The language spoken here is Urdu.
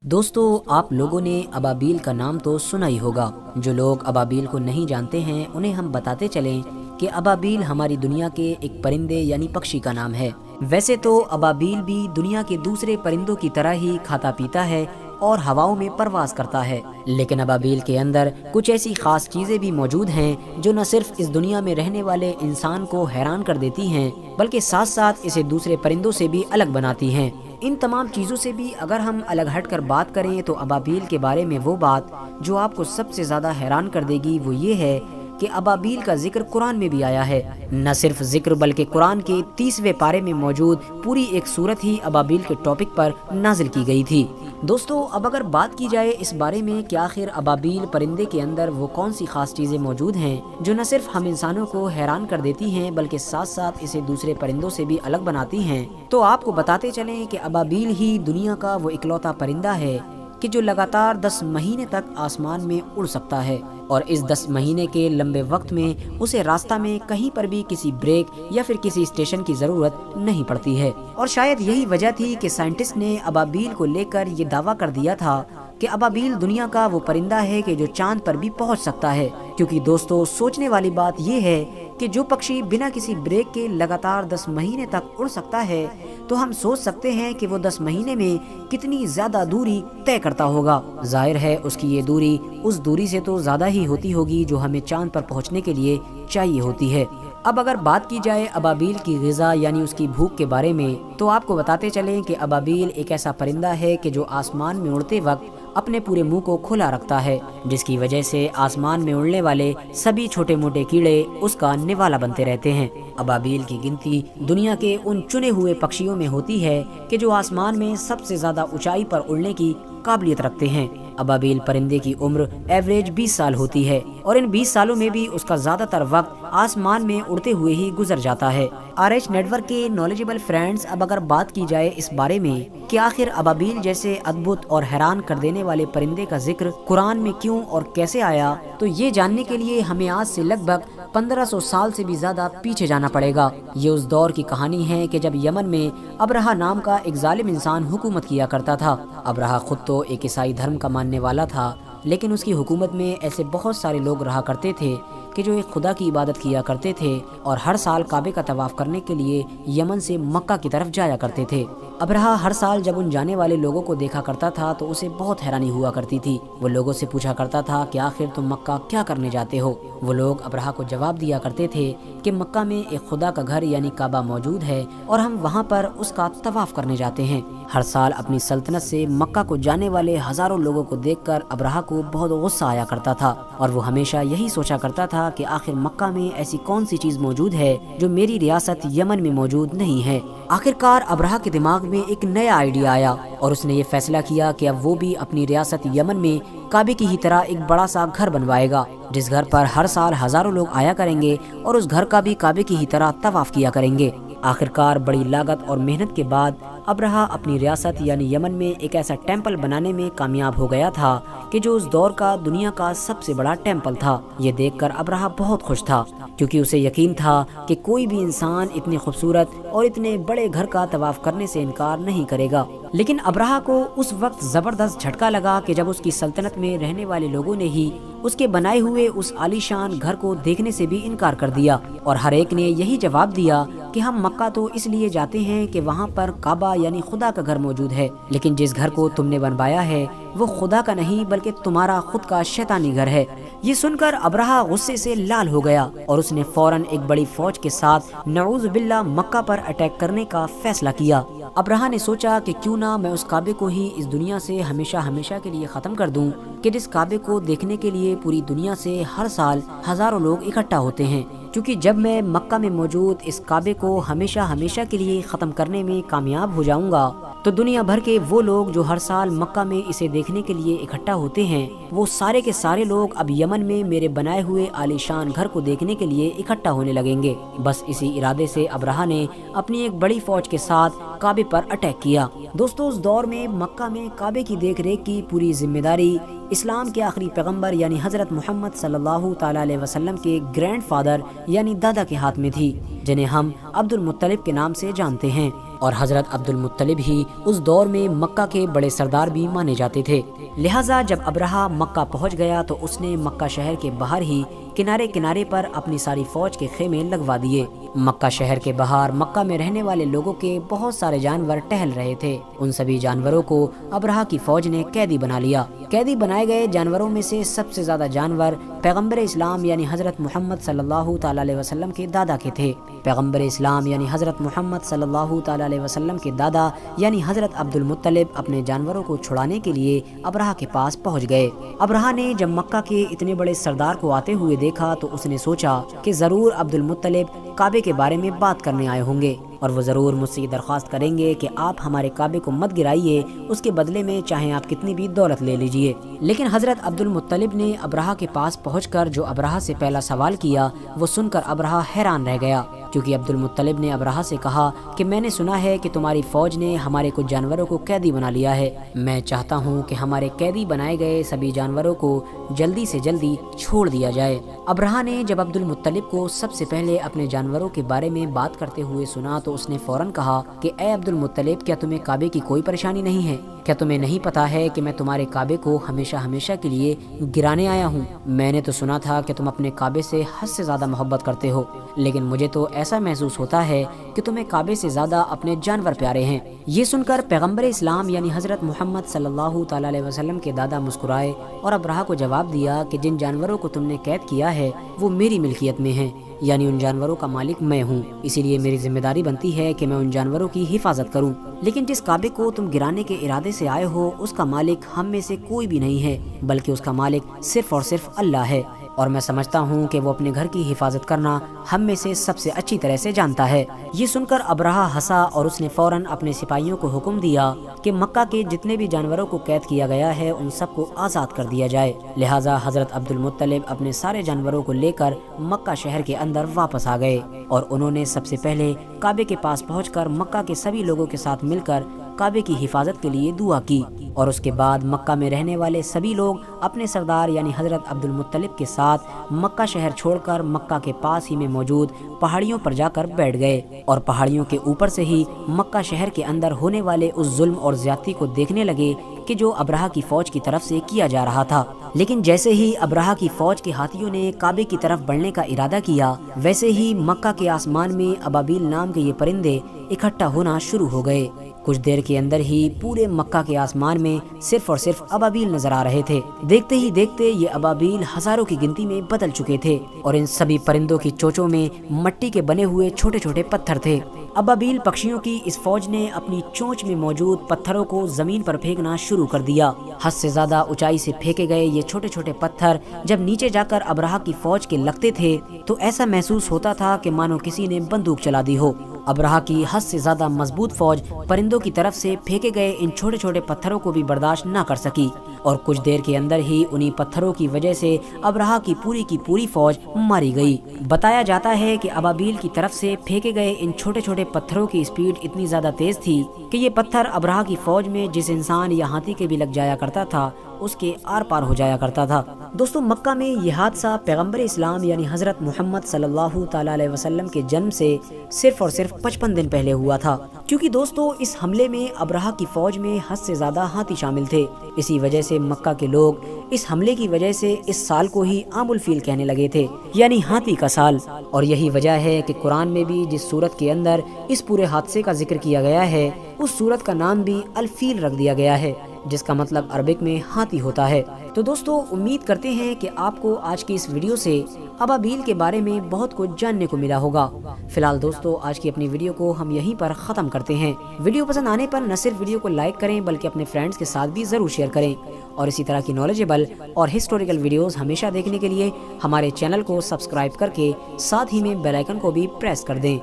دوستو، آپ لوگوں نے ابابیل کا نام تو سنا ہی ہوگا۔ جو لوگ ابابیل کو نہیں جانتے ہیں انہیں ہم بتاتے چلیں کہ ابابیل ہماری دنیا کے ایک پرندے یعنی پکشی کا نام ہے۔ ویسے تو ابابیل بھی دنیا کے دوسرے پرندوں کی طرح ہی کھاتا پیتا ہے اور ہواؤں میں پرواز کرتا ہے، لیکن ابابیل کے اندر کچھ ایسی خاص چیزیں بھی موجود ہیں جو نہ صرف اس دنیا میں رہنے والے انسان کو حیران کر دیتی ہیں بلکہ ساتھ ساتھ اسے دوسرے پرندوں سے بھی الگ بناتی ہیں۔ ان تمام چیزوں سے بھی اگر ہم الگ ہٹ کر بات کریں تو ابابیل کے بارے میں وہ بات جو آپ کو سب سے زیادہ حیران کر دے گی وہ یہ ہے کہ ابابیل کا ذکر قرآن میں بھی آیا ہے۔ نہ صرف ذکر بلکہ قرآن کے 30ویں پارے میں موجود پوری ایک سورت ہی ابابیل کے ٹاپک پر نازل کی گئی تھی۔ دوستو، اب اگر بات کی جائے اس بارے میں کہ آخر ابابیل پرندے کے اندر وہ کون سی خاص چیزیں موجود ہیں جو نہ صرف ہم انسانوں کو حیران کر دیتی ہیں بلکہ ساتھ ساتھ اسے دوسرے پرندوں سے بھی الگ بناتی ہیں، تو آپ کو بتاتے چلیں کہ ابابیل ہی دنیا کا وہ اکلوتا پرندہ ہے کہ جو لگاتار 10 مہینے تک آسمان میں اڑ سکتا ہے، اور اس 10 مہینے کے لمبے وقت میں اسے راستہ میں کہیں پر بھی کسی بریک یا پھر کسی اسٹیشن کی ضرورت نہیں پڑتی ہے۔ اور شاید یہی وجہ تھی کہ سائنٹسٹ نے ابابیل کو لے کر یہ دعویٰ کر دیا تھا کہ ابابیل دنیا کا وہ پرندہ ہے کہ جو چاند پر بھی پہنچ سکتا ہے، کیونکہ دوستو سوچنے والی بات یہ ہے کہ جو پکشی بنا کسی بریک کے لگاتار 10 مہینے تک اڑ سکتا ہے تو ہم سوچ سکتے ہیں کہ وہ 10 مہینے میں کتنی زیادہ دوری طے کرتا ہوگا۔ ظاہر ہے اس کی یہ دوری اس دوری سے تو زیادہ ہی ہوتی ہوگی جو ہمیں چاند پر پہنچنے کے لیے چاہیے ہوتی ہے۔ اب اگر بات کی جائے ابابیل کی غذا یعنی اس کی بھوک کے بارے میں تو آپ کو بتاتے چلیں کہ ابابیل ایک ایسا پرندہ ہے کہ جو آسمان میں اڑتے وقت اپنے پورے منہ کو کھلا رکھتا ہے، جس کی وجہ سے آسمان میں اڑنے والے سبھی چھوٹے موٹے کیڑے اس کا نوالا بنتے رہتے ہیں۔ ابابیل کی گنتی دنیا کے ان چنے ہوئے پکشیوں میں ہوتی ہے کہ جو آسمان میں سب سے زیادہ اونچائی پر اڑنے کی قابلیت رکھتے ہیں۔ ابابیل پرندے کی عمر ایوریج 20 سال ہوتی ہے، اور ان 20 سالوں میں بھی اس کا زیادہ تر وقت آسمان میں اڑتے ہوئے ہی گزر جاتا ہے۔ RH نیٹ ورک کے نالجبل فرینڈز، اب اگر بات کی جائے اس بارے میں کہ آخر ابابیل جیسے ادبھت اور حیران کر دینے والے پرندے کا ذکر قرآن میں کیوں اور کیسے آیا، تو یہ جاننے کے لیے ہمیں آج سے لگ بھگ 1500 سال سے بھی زیادہ پیچھے جانا پڑے گا۔ یہ اس دور کی کہانی ہے کہ جب یمن میں ابرہہ نام کا ایک ظالم انسان حکومت کیا کرتا تھا۔ ابرہہ خود تو ایک عیسائی دھرم کا ماننے والا تھا، لیکن اس کی حکومت میں ایسے بہت سارے لوگ رہا کرتے تھے کہ جو ایک خدا کی عبادت کیا کرتے تھے اور ہر سال کعبے کا طواف کرنے کے لیے یمن سے مکہ کی طرف جایا کرتے تھے۔ ابرہہ ہر سال جب ان جانے والے لوگوں کو دیکھا کرتا تھا تو اسے بہت حیرانی ہوا کرتی تھی۔ وہ لوگوں سے پوچھا کرتا تھا کہ آخر تم مکہ کیا کرنے جاتے ہو؟ وہ لوگ ابرہہ کو جواب دیا کرتے تھے کہ مکہ میں ایک خدا کا گھر یعنی کعبہ موجود ہے اور ہم وہاں پر اس کا طواف کرنے جاتے ہیں۔ ہر سال اپنی سلطنت سے مکہ کو جانے والے ہزاروں لوگوں کو دیکھ کر ابرہہ کو بہت غصہ آیا کرتا تھا، اور وہ ہمیشہ یہی سوچا کرتا تھا کہ آخر مکہ میں ایسی کون سی چیز موجود ہے جو میری ریاست یمن میں موجود نہیں ہے۔ آخرکار ابرہہ کے دماغ میں ایک نیا آئیڈیا آیا اور اس نے یہ فیصلہ کیا کہ اب وہ بھی اپنی ریاست یمن میں کعبے کی ہی طرح ایک بڑا سا گھر بنوائے گا، جس گھر پر ہر سال ہزاروں لوگ آیا کریں گے اور اس گھر کا بھی کعبے کی ہی طرح طواف کیا کریں گے۔ آخرکار بڑی لاگت اور محنت کے بعد ابرہہ اپنی ریاست یعنی یمن میں ایک ایسا ٹیمپل بنانے میں کامیاب ہو گیا تھا کہ جو اس دور کا دنیا کا سب سے بڑا ٹیمپل تھا۔ یہ دیکھ کر ابرہہ بہت خوش تھا، کیونکہ اسے یقین تھا کہ کوئی بھی انسان اتنے خوبصورت اور اتنے بڑے گھر کا طواف کرنے سے انکار نہیں کرے گا۔ لیکن ابرہہ کو اس وقت زبردست جھٹکا لگا کہ جب اس کی سلطنت میں رہنے والے لوگوں نے ہی اس کے بنائے ہوئے اس عالیشان گھر کو دیکھنے سے بھی انکار کر دیا، اور ہر ایک نے یہی جواب دیا کہ ہم مکہ تو اس لیے جاتے ہیں کہ وہاں پر کعبہ یعنی خدا کا گھر موجود ہے، لیکن جس گھر کو تم نے بنوایا ہے وہ خدا کا نہیں بلکہ تمہارا خود کا شیطانی گھر ہے۔ یہ سن کر ابرہہ غصے سے لال ہو گیا اور اس نے فوراً ایک بڑی فوج کے ساتھ نعوذ باللہ مکہ پر اٹیک کرنے کا فیصلہ کیا۔ ابرہہ نے سوچا کہ کیوں نہ میں اس کعبے کو ہی اس دنیا سے ہمیشہ ہمیشہ کے لیے ختم کر دوں، کہ جس کعبے کو دیکھنے کے لیے پوری دنیا سے ہر سال ہزاروں لوگ اکٹھا ہوتے ہیں، کیونکہ جب میں مکہ میں موجود اس کعبے کو ہمیشہ ہمیشہ کے لیے ختم کرنے میں کامیاب ہو جاؤں گا تو دنیا بھر کے وہ لوگ جو ہر سال مکہ میں اسے دیکھنے کے لیے اکٹھا ہوتے ہیں وہ سارے کے سارے لوگ اب یمن میں میرے بنائے ہوئے عالیشان گھر کو دیکھنے کے لیے اکٹھا ہونے لگیں گے۔ بس اسی ارادے سے ابرہہ نے اپنی ایک بڑی فوج کے ساتھ کعبے پر اٹیک کیا۔ دوستو، اس دور میں مکہ میں کعبے کی دیکھ ریکھ کی پوری ذمہ داری اسلام کے آخری پیغمبر یعنی حضرت محمد صلی اللہ تعالی علیہ وسلم کے گرینڈ فادر یعنی دادا کے ہاتھ میں تھی، جنہیں ہم عبد المطلب کے نام سے جانتے ہیں۔ اور حضرت عبد المطلب ہی اس دور میں مکہ کے بڑے سردار بھی مانے جاتے تھے۔ لہٰذا جب ابرہہ مکہ پہنچ گیا تو اس نے مکہ شہر کے باہر ہی کنارے کنارے پر اپنی ساری فوج کے خیمے لگوا دیے۔ مکہ شہر کے باہر مکہ میں رہنے والے لوگوں کے بہت سارے جانور ٹہل رہے تھے، ان سبھی جانوروں کو ابرہہ کی فوج نے قیدی بنا لیا۔ قیدی بنائے گئے جانوروں میں سے سب سے زیادہ جانور پیغمبر اسلام یعنی حضرت محمد صلی اللہ تعالی علیہ وسلم کے دادا کے تھے۔ پیغمبر اسلام یعنی حضرت محمد صلی اللہ تعالی علیہ وسلم کے دادا یعنی حضرت عبد المطلب اپنے جانوروں کو چھڑانے کے لیے ابرہہ کے پاس پہنچ گئے۔ ابرہہ نے جب مکہ کے اتنے بڑے سردار کو آتے ہوئے دیکھا تو اس نے سوچا کہ ضرور عبد المطلب کعبے کے بارے میں بات کرنے آئے ہوں گے اور وہ ضرور مجھ سے درخواست کریں گے کہ آپ ہمارے کعبے کو مت گرائیے، اس کے بدلے میں چاہیں آپ کتنی بھی دولت لے لیجئے۔ لیکن حضرت عبد المطلب نے ابرہہ کے پاس پہنچ کر جو ابرہہ سے پہلا سوال کیا وہ سن کر ابرہہ حیران رہ گیا، کیونکہ عبد المطلب نے ابرہہ سے کہا کہ میں نے سنا ہے کہ تمہاری فوج نے ہمارے کچھ جانوروں کو قیدی بنا لیا ہے، میں چاہتا ہوں کہ ہمارے قیدی بنائے گئے سبھی جانوروں کو جلدی سے جلدی چھوڑ دیا جائے۔ ابرہہ نے جب عبد المطلب کو سب سے پہلے اپنے جانوروں کے بارے میں بات کرتے ہوئے سنا تو اس نے فوراً کہا کہ اے عبد المطلب، کیا تمہیں کعبے کی کوئی پریشانی نہیں ہے؟ کیا تمہیں نہیں پتا ہے کہ میں تمہارے کعبے کو ہمیشہ ہمیشہ کے لیے گرانے آیا ہوں؟ میں نے تو سنا تھا کہ تم اپنے کعبے سے حد سے زیادہ محبت کرتے ہو، لیکن مجھے تو ایسا محسوس ہوتا ہے کہ تمہیں کعبے سے زیادہ اپنے جانور پیارے ہیں۔ یہ سن کر پیغمبر اسلام یعنی حضرت محمد صلی اللہ تعالی علیہ وسلم کے دادا مسکرائے اور ابرہہ کو جواب دیا کہ جن جانوروں کو تم نے قید کیا ہے وہ میری ملکیت میں ہیں، یعنی ان جانوروں کا مالک میں ہوں، اسی لیے میری ذمہ داری بنتی ہے کہ میں ان جانوروں کی حفاظت کروں۔ لیکن جس کعبے کو تم گرانے کے ارادے سے آئے ہو اس کا مالک ہم میں سے کوئی بھی نہیں ہے، بلکہ اس کا مالک صرف اور صرف اللہ ہے، اور میں سمجھتا ہوں کہ وہ اپنے گھر کی حفاظت کرنا ہم میں سے سب سے اچھی طرح سے جانتا ہے۔ یہ سن کر ابرہہ ہنسا اور اس نے فوراً اپنے سپاہیوں کو حکم دیا کہ مکہ کے جتنے بھی جانوروں کو قید کیا گیا ہے ان سب کو آزاد کر دیا جائے۔ لہٰذا حضرت عبد المطلب اپنے سارے جانوروں کو لے کر مکہ شہر کے اندر واپس آ گئے اور انہوں نے سب سے پہلے کعبے کے پاس پہنچ کر مکہ کے سبھی لوگوں کے ساتھ مل کر کعبے کی حفاظت کے لیے دعا کی، اور اس کے بعد مکہ میں رہنے والے سبھی لوگ اپنے سردار یعنی حضرت عبد المطلب کے ساتھ مکہ شہر چھوڑ کر مکہ کے پاس ہی میں موجود پہاڑیوں پر جا کر بیٹھ گئے اور پہاڑیوں کے اوپر سے ہی مکہ شہر کے اندر ہونے والے اس ظلم اور زیادتی کو دیکھنے لگے کہ جو ابرہہ کی فوج کی طرف سے کیا جا رہا تھا۔ لیکن جیسے ہی ابرہہ کی فوج کے ہاتھیوں نے کعبے کی طرف بڑھنے کا ارادہ کیا، ویسے ہی مکہ کے آسمان میں ابابیل نام کے یہ پرندے اکٹھا ہونا شروع ہو گئے۔ کچھ دیر کے اندر ہی پورے مکہ کے آسمان میں صرف اور صرف ابابیل نظر آ رہے تھے۔ دیکھتے ہی دیکھتے یہ ابابیل ہزاروں کی گنتی میں بدل چکے تھے اور ان سبھی پرندوں کی چونچوں میں مٹی کے بنے ہوئے چھوٹے چھوٹے پتھر تھے۔ ابابیل پکشیوں کی اس فوج نے اپنی چونچ میں موجود پتھروں کو زمین پر پھینکنا شروع کر دیا۔ حد سے زیادہ اونچائی سے پھینکے گئے یہ چھوٹے چھوٹے پتھر جب نیچے جا کر ابرہہ کی فوج کے لگتے تھے تو ایسا محسوس ہوتا تھا کہ مانو کسی نے بندوق چلا دی ہو۔ ابرہہ کی حد سے زیادہ مضبوط فوج پرندوں کی طرف سے پھینکے گئے ان چھوٹے چھوٹے پتھروں کو بھی برداشت نہ کر سکی اور کچھ دیر کے اندر ہی انہی پتھروں کی وجہ سے ابرہہ کی پوری فوج ماری گئی۔ بتایا جاتا ہے کہ ابابیل کی طرف سے پھینکے گئے ان چھوٹے چھوٹے پتھروں کی اسپیڈ اتنی زیادہ تیز تھی کہ یہ پتھر ابرہہ کی فوج میں جس انسان یا ہاتھی کے بھی لگ جایا کرتا تھا اس کے آر پار ہو جایا کرتا تھا۔ دوستو، مکہ میں یہ حادثہ پیغمبر اسلام یعنی حضرت محمد صلی اللہ تعالی علیہ وسلم کے جنم سے صرف اور صرف 55 دن پہلے ہوا تھا، کیونکہ دوستو اس حملے میں ابرہہ کی فوج میں حد سے زیادہ ہاتھی شامل تھے۔ اسی وجہ سے مکہ کے لوگ اس حملے کی وجہ سے اس سال کو ہی عام الفیل کہنے لگے تھے، یعنی ہاتھی کا سال۔ اور یہی وجہ ہے کہ قرآن میں بھی جس سورت کے اندر اس پورے حادثے کا ذکر کیا گیا ہے اس سورت کا نام بھی الفیل رکھ دیا گیا ہے، جس کا مطلب عربک میں ہاتھی ہوتا ہے۔ تو دوستو، امید کرتے ہیں کہ آپ کو آج کی اس ویڈیو سے ابابیل کے بارے میں بہت کچھ جاننے کو ملا ہوگا۔ فی الحال دوستو، آج کی اپنی ویڈیو کو ہم یہیں پر ختم کرتے ہیں۔ ویڈیو پسند آنے پر نہ صرف ویڈیو کو لائک کریں بلکہ اپنے فرینڈز کے ساتھ بھی ضرور شیئر کریں، اور اسی طرح کی نالجیبل اور ہسٹوریکل ویڈیوز ہمیشہ دیکھنے کے لیے ہمارے چینل کو سبسکرائب کر کے ساتھ ہی میں بیل آئیکن کو بھی پریس کر دیں۔